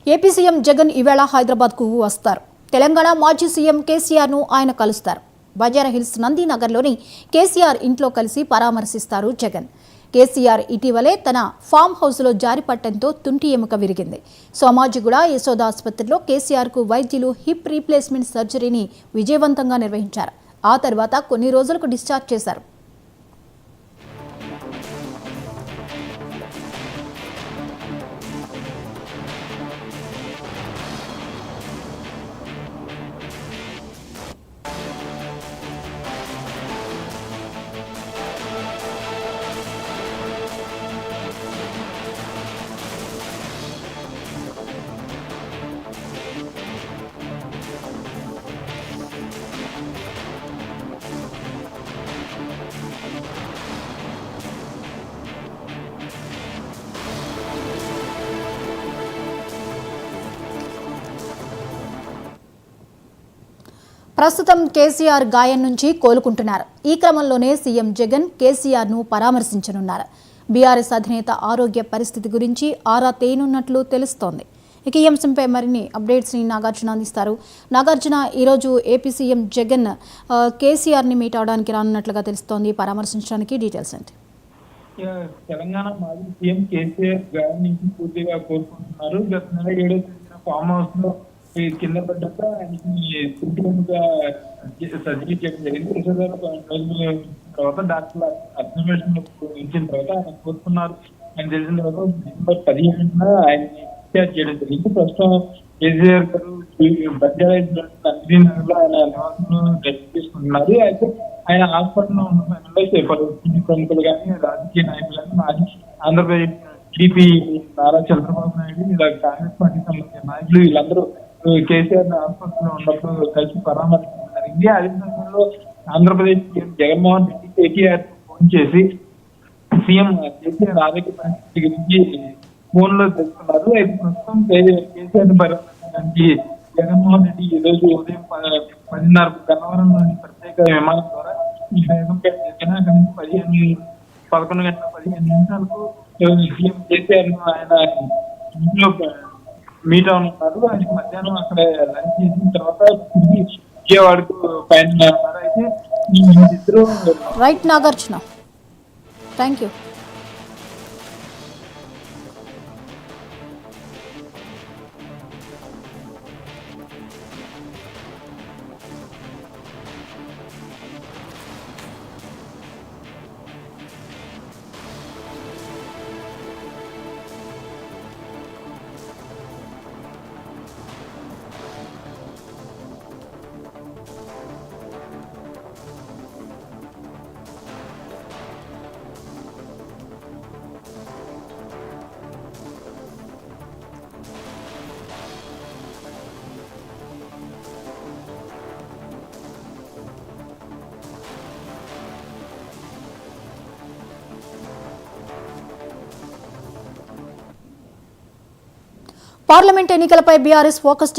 AP CM Jagan ఈవేళ హైదరాబాద్కు వస్తారు. తెలంగాణ మాజీ సీఎం కేసీఆర్ను ఆయన కలుస్తారు. బంజారాహిల్స్ నందినగర్లోని కేసీఆర్ ఇంట్లో కలిసి పరామర్శిస్తారు జగన్. కేసీఆర్ ఇటీవలే తన ఫామ్ హౌస్లో జారిపట్టడంతో తుంటి ఎముక విరిగింది. సోమాజిగూడ యశోద ఆసుపత్రిలో కేసీఆర్కు వైద్యులు హిప్ రీప్లేస్మెంట్ సర్జరీని విజయవంతంగా నిర్వహించారు. ఆ తర్వాత కొన్ని రోజులకు డిశ్చార్జ్ చేశారు. ప్రస్తుతం కేసీఆర్ గాయం నుంచి కోలుకుంటున్నారు. ఈ క్రమంలోనే సీఎం జగన్ కేసీఆర్ను పరామర్శించనున్నారు. బీఆర్ఎస్ అధినేత ఆరోగ్య పరిస్థితి గురించి ఆరా తేనున్నట్లు తెలుస్తోంది. ఇక ఈ అంశంపై మరిన్ని అప్డేట్స్ని నాగార్జున అందిస్తారు. నాగార్జున, ఈరోజు ఏపీ సీఎం జగన్ కేసీఆర్ని మీట్ అవడానికి రానున్నట్లుగా తెలుస్తోంది. పరామర్శించడానికి డీటెయిల్స్ ఏంటి? తెలంగాణ మాజీ సీఎం కేసీఆర్ గాయం నుంచి పూర్తిగా కోలుకుంటున్నారు. గత నెల 7వ తేదీన ఫామ్ హౌస్ లో కింద పడ్డాక ఆయనకి కుంటుగా సర్జరీ చేయడం జరిగింది. తర్వాత డాక్టర్ అబ్జర్వేషన్ ఇచ్చిన తర్వాత ఆయన కోరుకున్నారు. ఆయన తెలిసిన తర్వాత డిసెంబర్ 15న ఆయన్ని డిశ్చార్జ్ చేయడం జరిగింది. ప్రస్తుతం కేసీఆర్ గారు నందినగర్లో ఆయన నివాసంలో రెస్ట్ తీసుకుంటున్నారు. అయితే ఆయన హాస్పిటల్లో ఉన్న సమయంలో పలు ప్రముఖులు కానీ రాజకీయ నాయకులు కానీ మాజీ ఆంధ్రప్రదేశ్ టీడీపీ నారా చంద్రబాబు నాయుడు ఇలా కాంగ్రెస్ పార్టీకి సంబంధించిన నాయకులు వీళ్ళందరూ కేసీఆర్ హాస్పిటల్లో ఉన్నప్పుడు కలిసి పరామర్శించడం జరిగింది. అదే సమయంలో ఆంధ్రప్రదేశ్ సీఎం జగన్మోహన్ రెడ్డి కేటీఆర్ ఫోన్ చేసి సీఎం కేసీఆర్ ఆరోగ్య పరిస్థితి గురించి ఫోన్ లో తెలుసుకున్నారు. అయితే ప్రస్తుతం కేసీఆర్ పరామర్శించడానికి జగన్మోహన్ రెడ్డి ఈ రోజు ఉదయం 10:30 గన్నవరంలోని ప్రత్యేక విమానం ద్వారా ఈ బేగంపేట జరిగిన అక్కడి నుంచి 11:15 సీఎం కేసీఆర్ ఆయన ఇంట్లో మీట్ అవుతున్నారు. ఆయనకి మధ్యాహ్నం అక్కడ లంచ్ చేసిన తర్వాత తిరిగి విజయవాడకు పైన ఉన్నారు. అయితే ఇద్దరు right Nagarjuna, thank you. Parliament ఎన్నికలపై బీఆర్ఎస్ ఫోకస్ చేసింది.